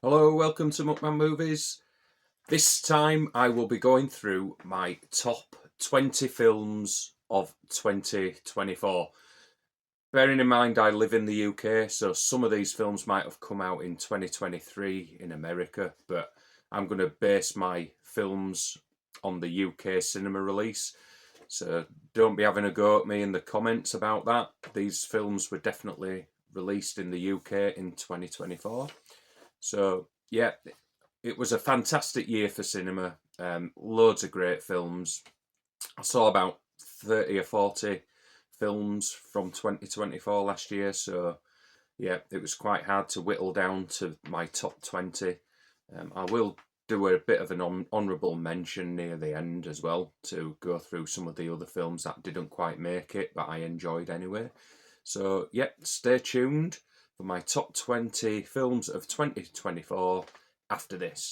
Hello, welcome to Muckman Movies. This time I will be going through my top 20 films of 2024. Bearing in mind I live in the UK, so some of these films might have come out in 2023 in America, but I'm going to base my films on the UK cinema release. So don't be having a go at me in the comments about that. These films were definitely released in the UK in 2024. So yeah, it was a fantastic year for cinema. Loads of great films. I saw about 30 or 40 films from 2024 last year. So yeah, it was quite hard to whittle down to my top 20. I will do a bit of an honourable mention near the end as well to go through some of the other films that didn't quite make it, but I enjoyed anyway. So yeah, stay tuned for my top 20 films of 2024 after this.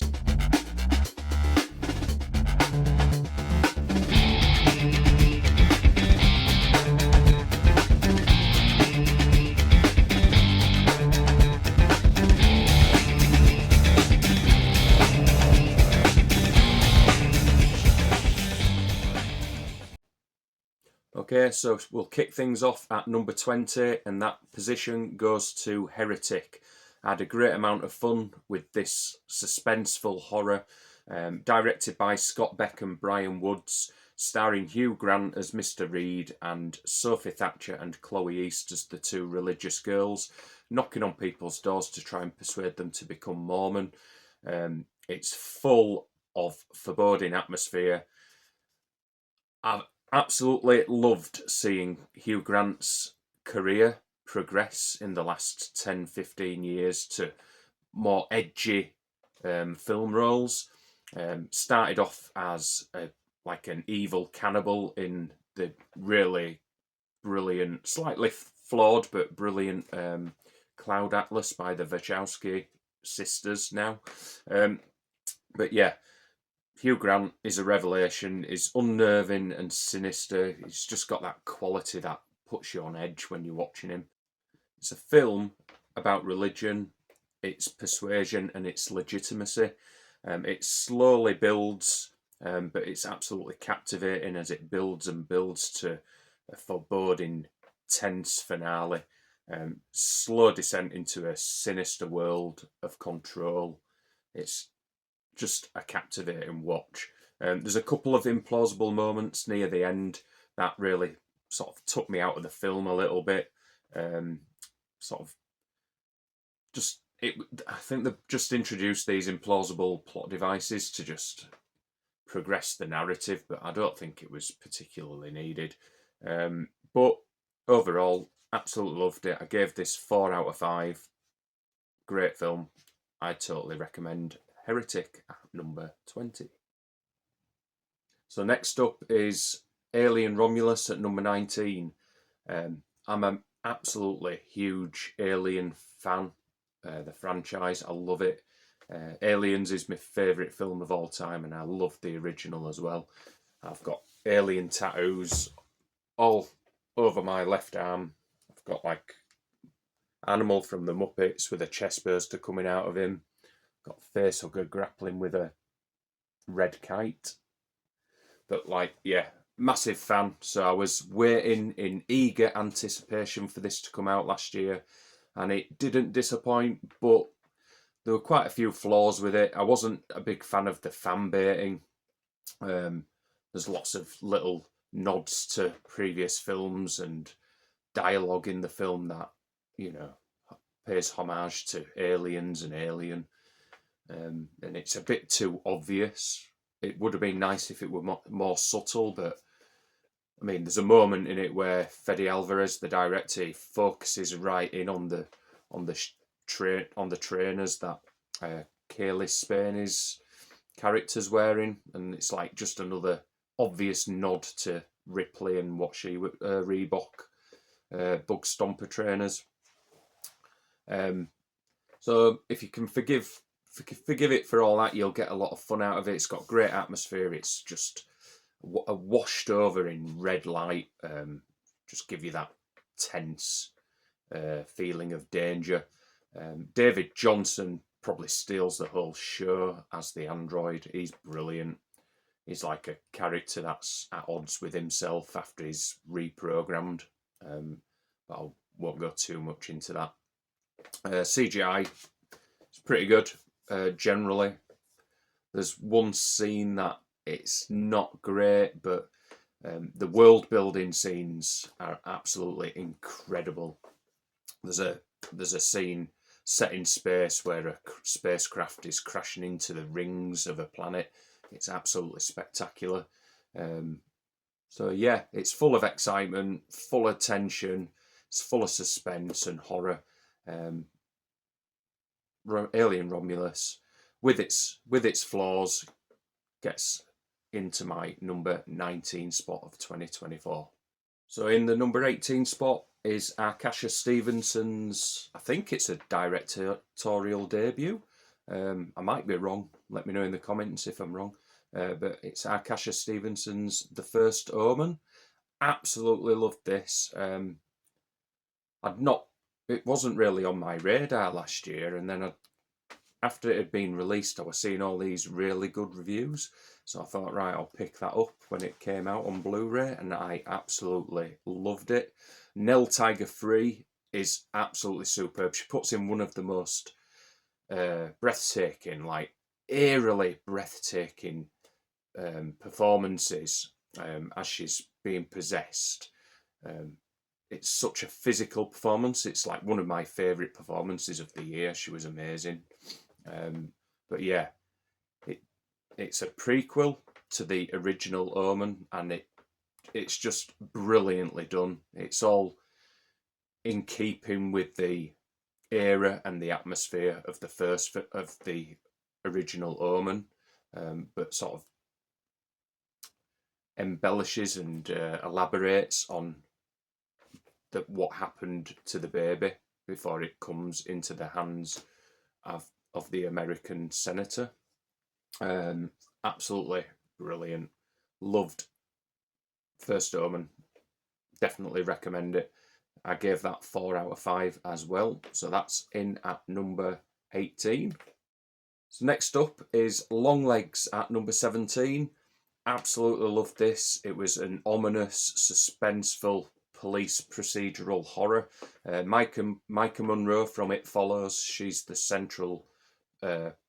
Okay, so we'll kick things off at number 20, and that position goes to Heretic. I had a great amount of fun with this suspenseful horror, directed by Scott Beck and Brian Woods, starring Hugh Grant as Mr. Reed and Sophie Thatcher and Chloe East as the two religious girls, knocking on people's doors to try and persuade them to become Mormon. It's full of foreboding atmosphere. I've absolutely loved seeing Hugh Grant's career progress in the last 10-15 years to more edgy film roles. Started off as like an evil cannibal in the really brilliant, slightly flawed but brilliant Cloud Atlas by the Wachowski sisters now. But yeah, Hugh Grant is a revelation. He's unnerving and sinister. He's just got that quality that puts you on edge when you're watching him. It's a film about religion, its persuasion, and its legitimacy. It slowly builds, but it's absolutely captivating as it builds and builds to a foreboding, tense finale. Slow descent into a sinister world of control. It's just a captivating watch. There's a couple of implausible moments near the end that really sort of took me out of the film a little bit. Sort of just it. I think they've just introduced these implausible plot devices to just progress the narrative, but I don't think it was particularly needed. But overall, absolutely loved it. I gave this 4 out of 5. Great film. I totally recommend Heretic at number 20. So next up is Alien Romulus at number 19. I'm an absolutely huge Alien fan, the franchise. I love it. Aliens is my favourite film of all time, and I love the original as well. I've got alien tattoos all over my left arm. I've got like Animal from the Muppets with a chest burster coming out of him. Got Facehugger grappling with a red kite. But like, yeah, massive fan. So I was waiting in eager anticipation for this to come out last year, and it didn't disappoint, but there were quite a few flaws with it. I wasn't a big fan of the fan baiting. There's lots of little nods to previous films and dialogue in the film that, pays homage to Aliens and Alien. And it's a bit too obvious. It would have been nice if it were more subtle, but I mean, there's a moment in it where Fede Alvarez, the director, he focuses right in on the trainers that Kaylee Spain's character's wearing, and it's like just another obvious nod to Ripley and what she Reebok Bug Stomper trainers. So if you can forgive it for all that, you'll get a lot of fun out of it. It's got great atmosphere. It's just washed over in red light. Just give you that tense feeling of danger. David Johnson probably steals the whole show as the android. He's brilliant. He's like a character that's at odds with himself after he's reprogrammed. But I won't go too much into that. CGI is pretty good generally. There's one scene that it's not great, but the world building scenes are absolutely incredible. There's a scene set in space where a spacecraft is crashing into the rings of a planet. It's absolutely spectacular. So yeah, it's full of excitement, full of tension, it's full of suspense and horror. Alien Romulus, with its flaws, gets into my number 19 spot of 2024. So in the number 18 spot is Akasha Stevenson's, I think it's a directorial debut. I might be wrong. Let me know in the comments if I'm wrong. But it's Akasha Stevenson's The First Omen. Absolutely loved this. It wasn't really on my radar last year, and then after it had been released, I was seeing all these really good reviews. So I thought, right, I'll pick that up when it came out on Blu-ray, and I absolutely loved it. Nell Tiger Free is absolutely superb. She puts in one of the most breathtaking, like eerily breathtaking performances as she's being possessed. It's such a physical performance. It's like one of my favourite performances of the year. She was amazing. But yeah, it's a prequel to the original Omen, and it's just brilliantly done. It's all in keeping with the era and the atmosphere of the original Omen, but sort of embellishes and elaborates on what happened to the baby before it comes into the hands of the American senator. Absolutely brilliant. Loved First Omen. Definitely recommend it. I gave that 4 out of 5 as well. So that's in at number 18. So next up is Longlegs at number 17. Absolutely loved this. It was an ominous, suspenseful police procedural horror. Micah Monroe from It Follows. She's the central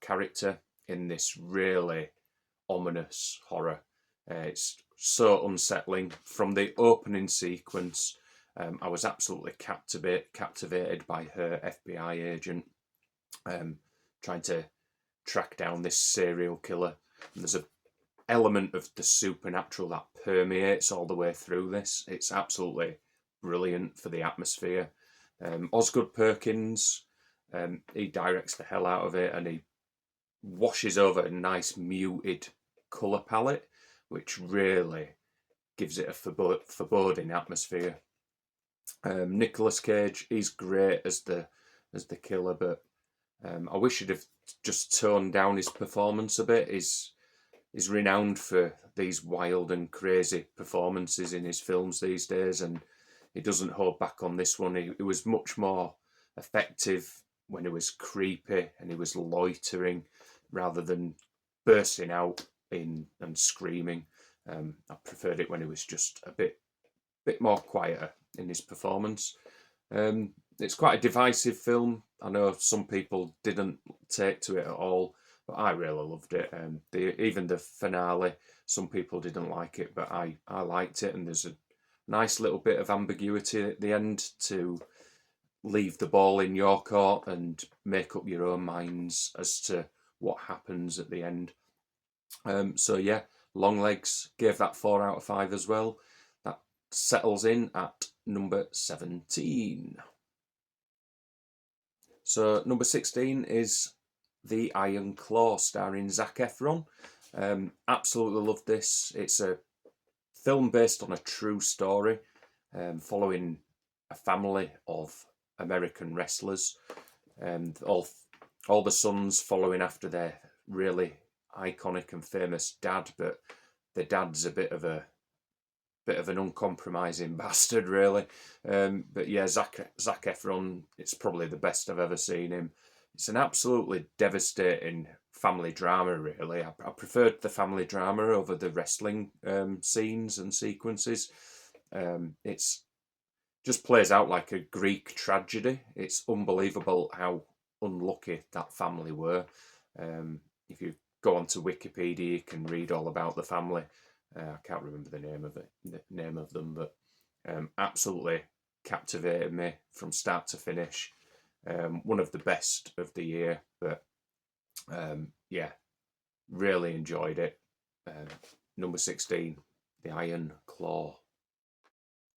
character in this really ominous horror. It's so unsettling. From the opening sequence, I was absolutely captivated by her FBI agent trying to track down this serial killer. And there's an element of the supernatural that permeates all the way through this. It's absolutely brilliant for the atmosphere. Osgood Perkins, he directs the hell out of it, and he washes over a nice muted colour palette, which really gives it a foreboding atmosphere. Nicolas Cage, he's great as the killer, but I wish he'd have just toned down his performance a bit. He's renowned for these wild and crazy performances in his films these days, and he doesn't hold back on this one. He was much more effective when he was creepy and he was loitering rather than bursting out in and screaming. I preferred it when he was just a bit more quieter in his performance. It's quite a divisive film. I know some people didn't take to it at all, but I really loved it. Even the finale, some people didn't like it, but I liked it, and there's a nice little bit of ambiguity at the end to leave the ball in your court and make up your own minds as to what happens at the end. So yeah, Longlegs, gave that 4 out of 5 as well. That settles in at number 17. So number 16 is The Iron Claw, starring Zac Efron. Absolutely loved this. It's a film based on a true story, following a family of American wrestlers, and all the sons following after their really iconic and famous dad, but the dad's a bit of an uncompromising bastard, really. But yeah, Zac Efron, it's probably the best I've ever seen him. It's an absolutely devastating family drama, really. I preferred the family drama over the wrestling scenes and sequences. It's just plays out like a Greek tragedy. It's unbelievable how unlucky that family were. If you go onto Wikipedia, you can read all about the family. I can't remember the name of them, but absolutely captivated me from start to finish. One of the best of the year, but yeah, really enjoyed it. Number 16, The Iron Claw.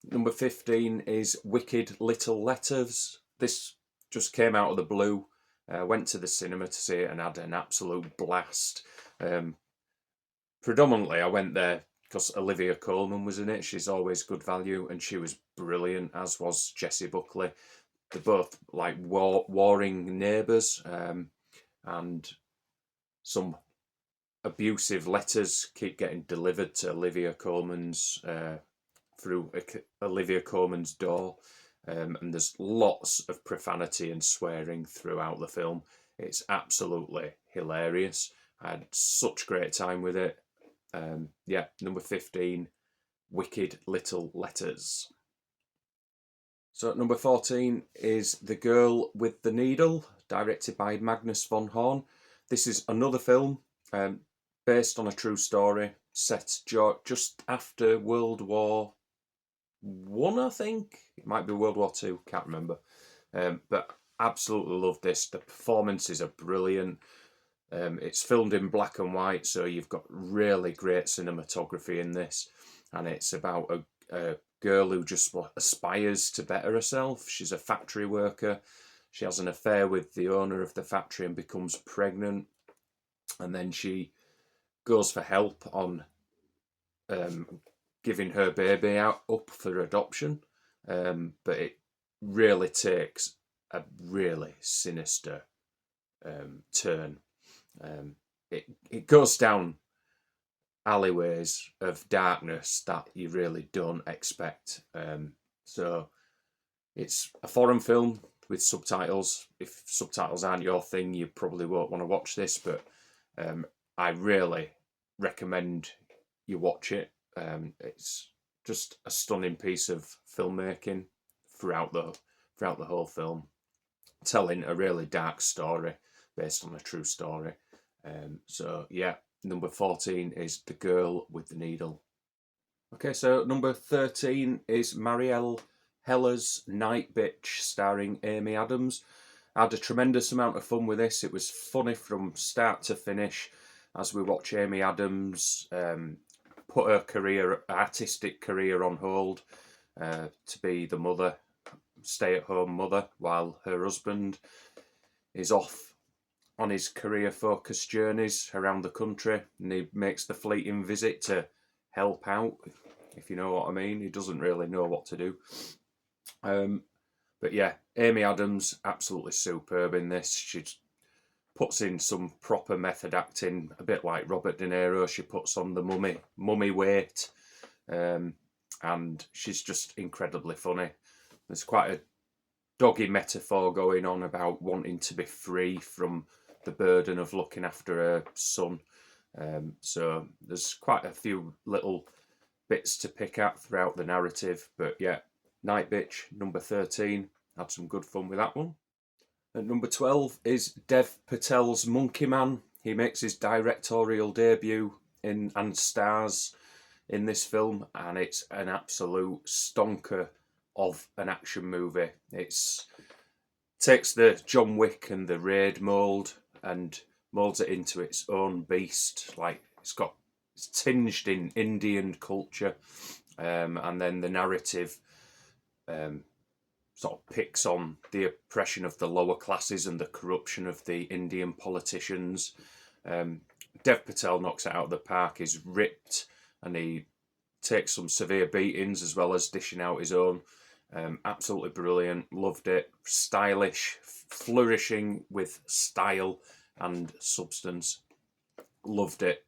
Number 15 is Wicked Little Letters. This just came out of the blue. Went to the cinema to see it and had an absolute blast. Predominantly, I went there because Olivia Colman was in it. She's always good value, and she was brilliant, as was Jessie Buckley. They're both like warring neighbours, and some abusive letters keep getting delivered to Olivia Colman's through Olivia Colman's door, and there's lots of profanity and swearing throughout the film. It's absolutely hilarious. I had such a great time with it. Yeah, number 15, Wicked Little Letters. So number 14 is The Girl with the Needle, directed by Magnus von Horn. This is another film based on a true story, set just after World War One, I think. It might be World War Two, can't remember. But absolutely love this. The performances are brilliant. It's filmed in black and white, so you've got really great cinematography in this. And it's about a girl who just aspires to better herself. She's a factory worker. She has an affair with the owner of the factory and becomes pregnant. And then she goes for help on giving her baby up for adoption. But it really takes a really sinister turn. It goes down alleyways of darkness that you really don't expect. So it's a foreign film with subtitles. If subtitles aren't your thing, you probably won't want to watch this, but I really recommend you watch it. It's just a stunning piece of filmmaking throughout the whole film, telling a really dark story based on a true story. So yeah, number 14 is The Girl with the Needle. Okay, so number 13 is Marielle Heller's Night Bitch, starring Amy Adams. I had a tremendous amount of fun with this. It was funny from start to finish as we watch Amy Adams put her artistic career on hold to be the mother, stay-at-home mother, while her husband is off on his career-focused journeys around the country, and he makes the fleeting visit to help out, if you know what I mean. He doesn't really know what to do. But yeah, Amy Adams, absolutely superb in this. She puts in some proper method acting, a bit like Robert De Niro. She puts on the mummy weight, and she's just incredibly funny. There's quite a doggy metaphor going on about wanting to be free from the burden of looking after her son. So there's quite a few little bits to pick at throughout the narrative. But yeah, Night Bitch, number 13. Had some good fun with that one. And number 12 is Dev Patel's Monkey Man. He makes his directorial debut and stars in this film, and it's an absolute stonker of an action movie. It's takes the John Wick and the Raid mold and molds it into its own beast. Like it's tinged in Indian culture, and then the narrative sort of picks on the oppression of the lower classes and the corruption of the Indian politicians. Dev Patel knocks it out of the park. He's ripped and he takes some severe beatings as well as dishing out his own. Absolutely brilliant. Loved it. Stylish, flourishing with style and substance. Loved it.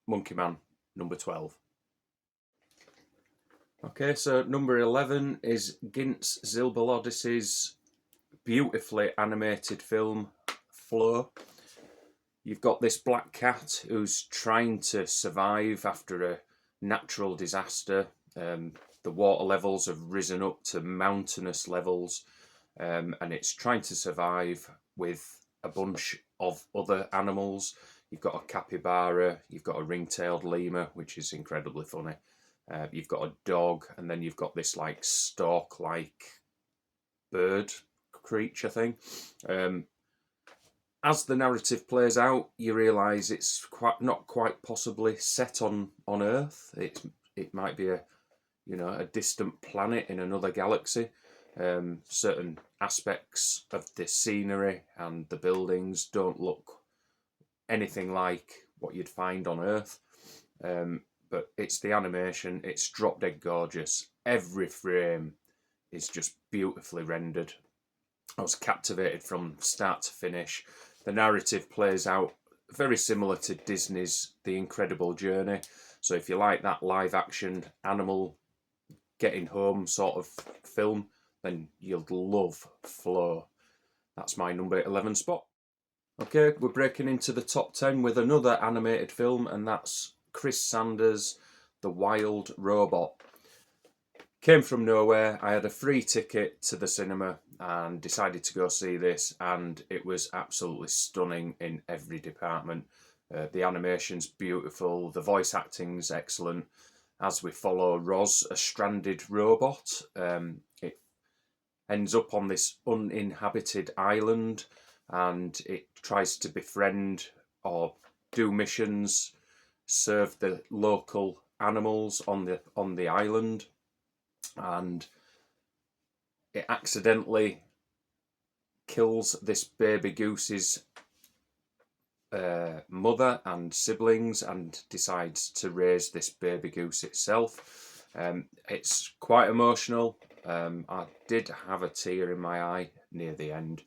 Monkey Man, number 12. Okay, so number 11 is Gintz Zilbalodis's beautifully animated film Flow. You've got this black cat who's trying to survive after a natural disaster. The water levels have risen up to mountainous levels, and it's trying to survive with a bunch of other animals. You've got a capybara, you've got a ring-tailed lemur, which is incredibly funny. You've got a dog, and then you've got this like stork-like bird creature thing. As the narrative plays out, you realise it's not quite possibly set on Earth. It might be a distant planet in another galaxy. Certain aspects of the scenery and the buildings don't look anything like what you'd find on Earth. But it's the animation, it's drop dead gorgeous. Every frame is just beautifully rendered. I was captivated from start to finish. The narrative plays out very similar to Disney's The Incredible Journey. So if you like that live action animal getting home sort of film, then you'll love Flow. That's my number 11 spot. Okay, we're breaking into the top 10 with another animated film, and that's Chris Sanders' The Wild Robot. Came from nowhere. I had a free ticket to the cinema and decided to go see this, and it was absolutely stunning in every department. The animation's beautiful, the voice acting's excellent. As we follow Roz, a stranded robot, it ends up on this uninhabited island, and it tries to befriend or do missions, serve the local animals on the island, and it accidentally kills this baby goose's mother and siblings and decides to raise this baby goose itself. It's quite emotional. I did have a tear in my eye near the end,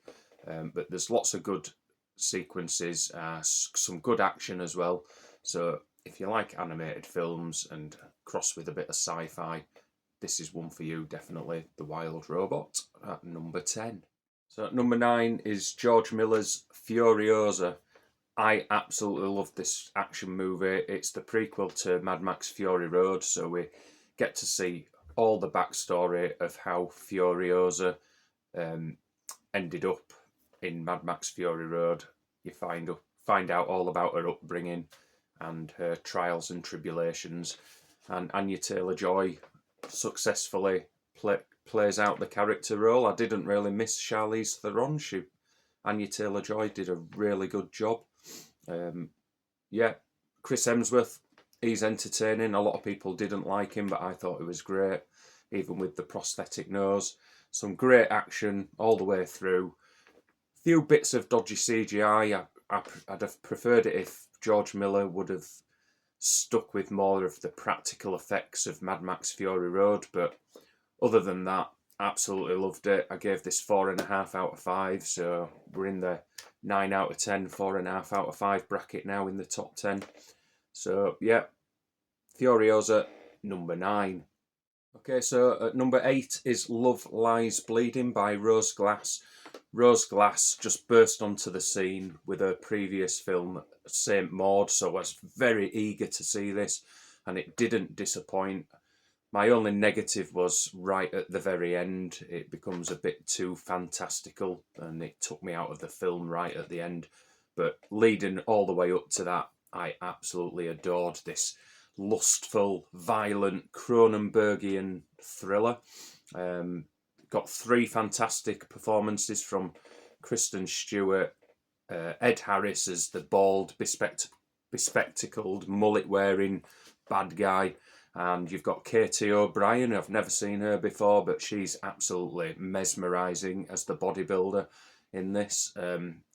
but there's lots of good sequences, some good action as well. So if you like animated films and cross with a bit of sci-fi, this is one for you, definitely. The Wild Robot at number 10. So at number 9 is George Miller's Furiosa. I absolutely love this action movie. It's the prequel to Mad Max Fury Road, so we get to see all the backstory of how Furiosa ended up in Mad Max Fury Road. You find out all about her upbringing and her trials and tribulations, and Anya Taylor-Joy successfully plays out the character role. I didn't really miss Charlize Theron. Anya Taylor-Joy did a really good job. Chris Hemsworth, he's entertaining. A lot of people didn't like him, but I thought he was great, even with the prosthetic nose. Some great action all the way through. Few bits of dodgy CGI. I'd have preferred it if George Miller would have stuck with more of the practical effects of Mad Max Fury Road, but other than that, absolutely loved it. I gave this 4.5 out of 5, so we're in the 9 out of 10, 4.5 out of 5 bracket now in the top 10. So yeah, Furiosa, number 9. Okay, so at number 8 is Love Lies Bleeding by Rose Glass. Rose Glass just burst onto the scene with her previous film, Saint Maud, so I was very eager to see this, and it didn't disappoint. My only negative was right at the very end. It becomes a bit too fantastical, and it took me out of the film right at the end. But leading all the way up to that, I absolutely adored this lustful, violent Cronenbergian thriller. Got 3 fantastic performances from Kristen Stewart, Ed Harris as the bald, bespectacled, mullet-wearing bad guy, and you've got Katie O'Brien. I've never seen her before, but she's absolutely mesmerising as the bodybuilder in this,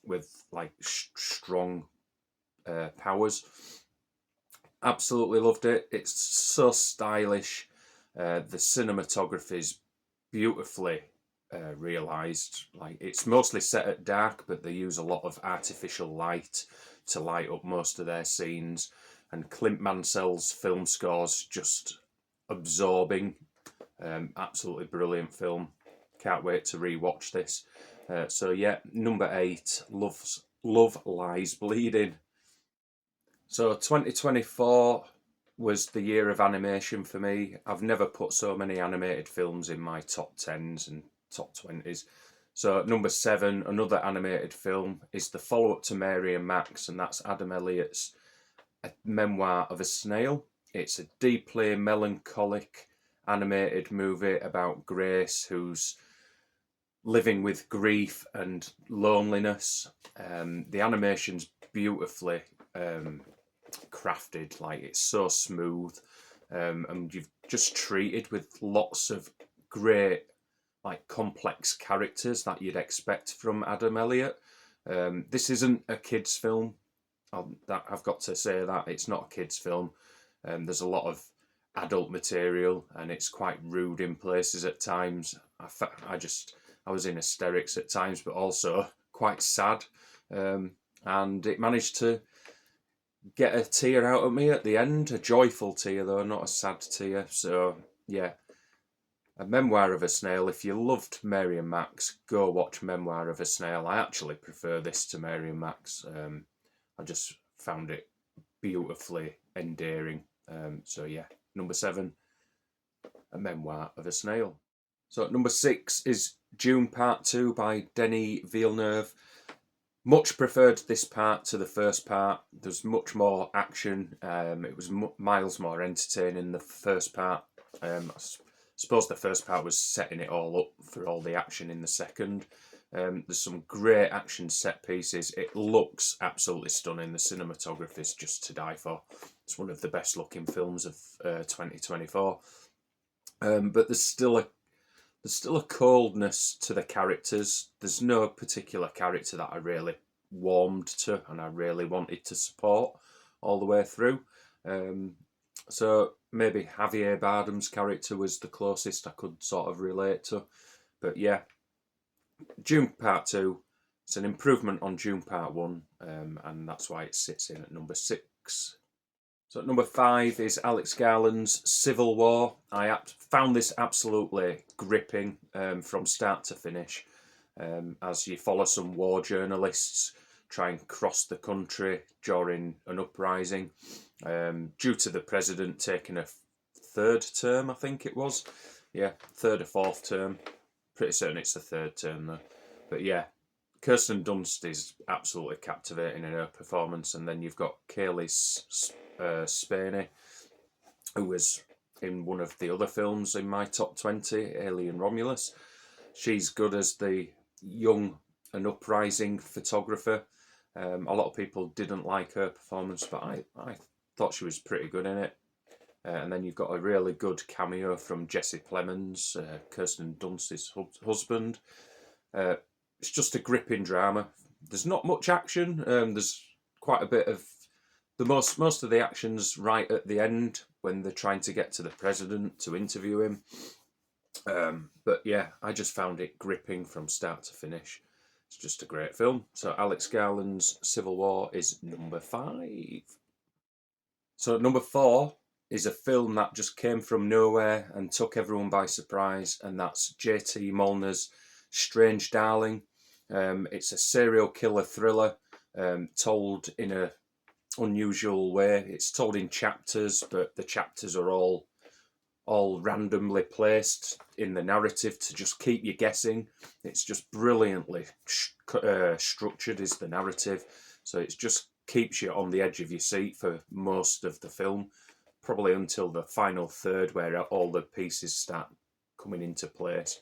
with like strong powers. Absolutely loved it. It's so stylish. The cinematography is beautifully realised. Like, it's mostly set at dark, but they use a lot of artificial light to light up most of their scenes. And Clint Mansell's film score's just absorbing. Absolutely brilliant film. Can't wait to rewatch this. So yeah, number 8, Love Love Lies Bleeding. So 2024 was the year of animation for me. I've never put so many animated films in my top 10s and top 20s. So number 7, another animated film, is the follow-up to Mary and Max, and that's Adam Elliott's A Memoir of a Snail. It's a deeply melancholic animated movie about Grace, who's living with grief and loneliness. The animation's beautifully crafted, like it's so smooth, and you've just treated with lots of great, like, complex characters that you'd expect from Adam Elliott. This isn't a kids' film. I've got to say that it's not a kids' film. There's a lot of adult material, and it's quite rude in places at times. I was in hysterics at times, but also quite sad. And it managed to get a tear out of me at the end, a joyful tear though, not a sad tear. So yeah, A Memoir of a Snail. If you loved Mary and Max, go watch Memoir of a Snail. I actually prefer this to Mary and Max. I just found it beautifully endearing. So yeah, number 7, A Memoir of a Snail. So number 6 is Dune Part 2 by Denis Villeneuve. Much preferred this part to the first part. There's much more action. It was miles more entertaining the first part. I suppose the first part was setting it all up for all the action in the second. There's some great action set pieces. It looks absolutely stunning. The cinematography is just to die for. It's one of the best looking films of 2024. But there's still a coldness to the characters. There's no particular character that I really warmed to and I really wanted to support all the way through. So maybe Javier Bardem's character was the closest I could sort of relate to. But yeah, Dune Part 2, it's an improvement on Dune Part 1, and that's why it sits in at number 6. So at number 5 is Alex Garland's Civil War. I found this absolutely gripping from start to finish, as you follow some war journalists try and cross the country during an uprising, due to the president taking a third term, I think it was. Yeah, third or fourth term. Pretty certain it's the third term though. But yeah, Kirsten Dunst is absolutely captivating in her performance, and then you've got Kaylee Spaney, who was in one of the other films in my top 20, Alien Romulus. She's good as the young and uprising photographer. A lot of people didn't like her performance, but I thought she was pretty good in it. And then you've got a really good cameo from Jesse Plemons, Kirsten Dunst's husband. It's just a gripping drama. There's not much action. There's quite a bit of most of the action's right at the end when they're trying to get to the president to interview him. But yeah, I just found it gripping from start to finish. It's just a great film. So Alex Garland's Civil War is number 5. So number 4 is a film that just came from nowhere and took everyone by surprise, and that's J.T. Molnar's Strange Darling. It's a serial killer thriller, told in a unusual way. It's told in chapters, but the chapters are all randomly placed in the narrative to just keep you guessing. It's just brilliantly structured is the narrative, so it just keeps you on the edge of your seat for most of the film, probably until the final third where all the pieces start coming into place.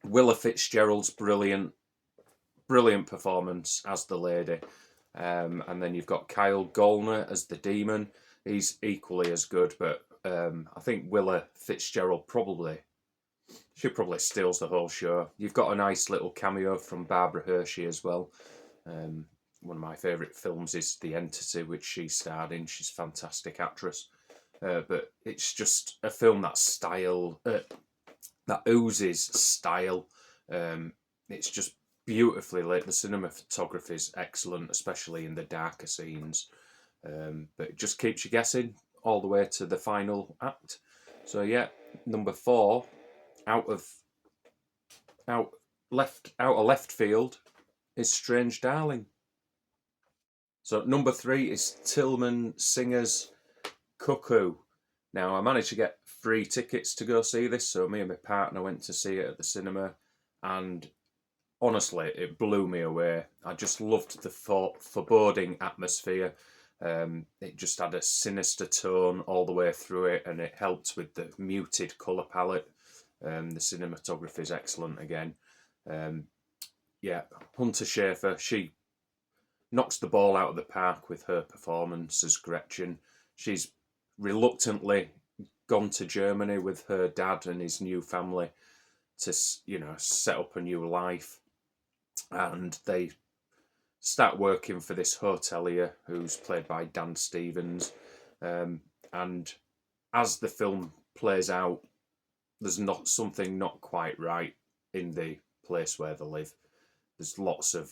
Willa Fitzgerald's brilliant performance as the lady. And then you've got Kyle Gallner as the demon. He's equally as good, but I think Willa Fitzgerald probably steals the whole show. You've got a nice little cameo from Barbara Hershey as well. One of my favourite films is The Entity, which she starred in. She's a fantastic actress. But it's just a film that oozes style. It's just beautifully lit. The cinematography is excellent, especially in the darker scenes. But it just keeps you guessing all the way to the final act. So yeah, number 4, out of left field, is Strange Darling. So number 3 is Tillman Singer's Cuckoo. Now, I managed to get free tickets to go see this, so me and my partner went to see it at the cinema, and honestly, it blew me away. I just loved the foreboding atmosphere. It just had a sinister tone all the way through it, and it helped with the muted colour palette. The cinematography is excellent again. Yeah, Hunter Schafer, she knocks the ball out of the park with her performance as Gretchen. She's reluctantly gone to Germany with her dad and his new family to, set up a new life. And they start working for this hotelier who's played by Dan Stevens. And as the film plays out, there's something not quite right in the place where they live. There's lots of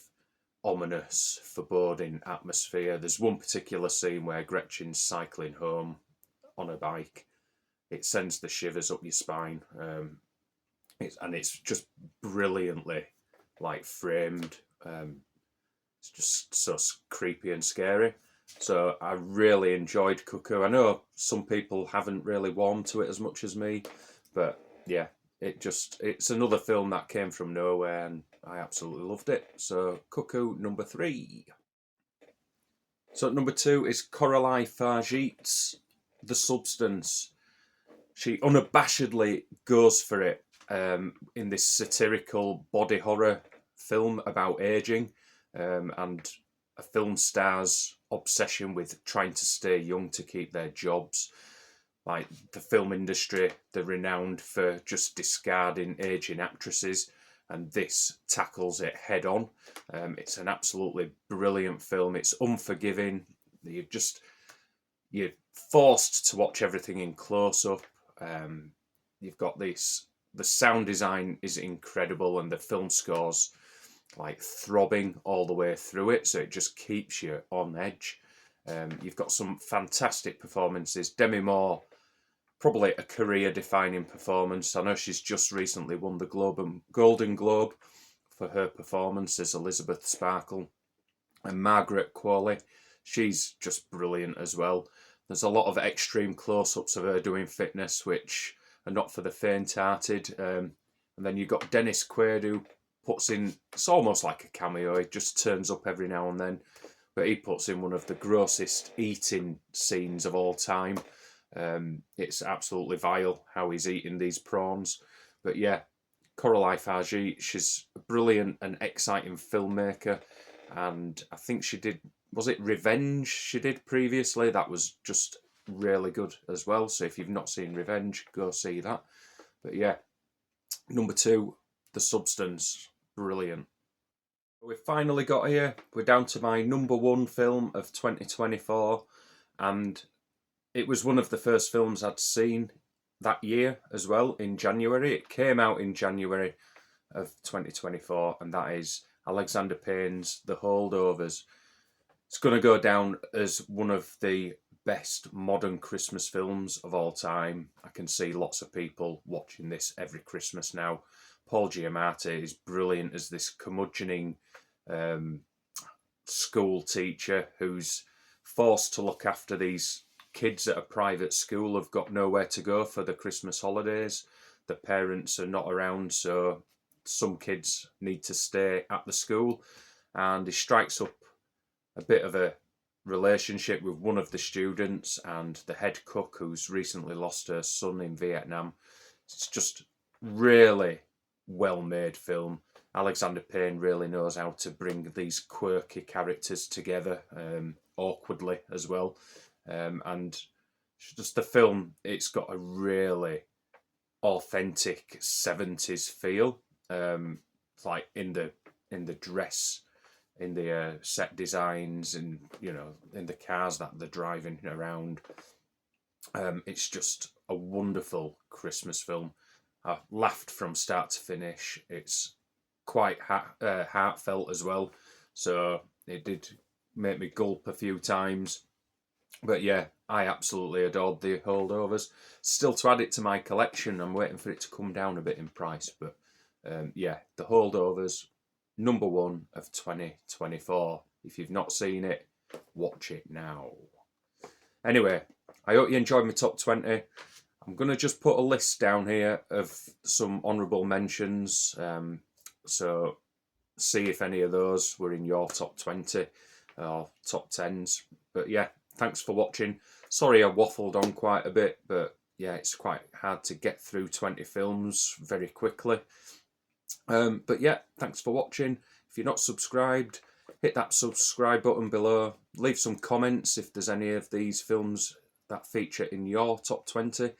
ominous, foreboding atmosphere. There's one particular scene where Gretchen's cycling home on a bike. It sends the shivers up your spine. It's just brilliantly framed. It's just so creepy and scary. So I really enjoyed Cuckoo. I know some people haven't really warmed to it as much as me, but yeah, it's another film that came from nowhere, and I absolutely loved it. So Cuckoo, number 3. So number 2 is Coralie Fargeet's The Substance. She unabashedly goes for it in this satirical body horror film about aging, and a film star's obsession with trying to stay young to keep their jobs. Like the film industry, they're renowned for just discarding aging actresses, and this tackles it head on. It's an absolutely brilliant film. It's unforgiving. You're forced to watch everything in close up. You've got this. The sound design is incredible, and the film score's throbbing all the way through it, so it just keeps you on edge. You've got some fantastic performances. Demi Moore, probably a career-defining performance. I know she's just recently won the Golden Globe for her performance as Elizabeth Sparkle. And Margaret Qualley, she's just brilliant as well. There's a lot of extreme close-ups of her doing fitness, which are not for the faint-hearted. And then you've got Dennis Quaid, who puts in, it's almost like a cameo, he just turns up every now and then, but he puts in one of the grossest eating scenes of all time. It's absolutely vile how he's eating these prawns. But yeah, Coralie Fargeet, she's a brilliant and exciting filmmaker, and I think she did, was it Revenge she did previously? That was just really good as well, so if you've not seen Revenge, go see that. But yeah, number 2, The Substance, brilliant. We've finally got here. We're down to my number 1 film of 2024, and it was one of the first films I'd seen that year as well, in January. It came out in January of 2024, and that is Alexander Payne's The Holdovers. It's going to go down as one of the best modern Christmas films of all time. I can see lots of people watching this every Christmas now. Paul Giamatti is brilliant as this curmudgeoning school teacher who's forced to look after these kids at a private school who've got nowhere to go for the Christmas holidays. The parents are not around, so some kids need to stay at the school, and he strikes up a bit of a relationship with one of the students and the head cook who's recently lost her son in Vietnam. It's just really well-made film. Alexander Payne really knows how to bring these quirky characters together, awkwardly as well. And just the film, it's got a really authentic 70s feel, like in the dress, in the set designs, and in the cars that they're driving around. It's just a wonderful Christmas film. I laughed from start to finish. It's quite heartfelt as well, so it did make me gulp a few times. But yeah, I absolutely adored The Holdovers. Still to add it to my collection. I'm waiting for it to come down a bit in price, but yeah, The Holdovers, number 1 of 2024. If you've not seen it, watch it now. Anyway, I hope you enjoyed my top 20. I'm going to just put a list down here of some honourable mentions. So see if any of those were in your top 20 or top 10s. But yeah, thanks for watching. Sorry I waffled on quite a bit, but yeah, it's quite hard to get through 20 films very quickly. But yeah, thanks for watching. If you're not subscribed, hit that subscribe button below. Leave some comments if there's any of these films that feature in your top 20.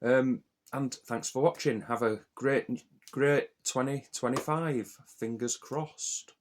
And thanks for watching. Have a great 2025. Fingers crossed.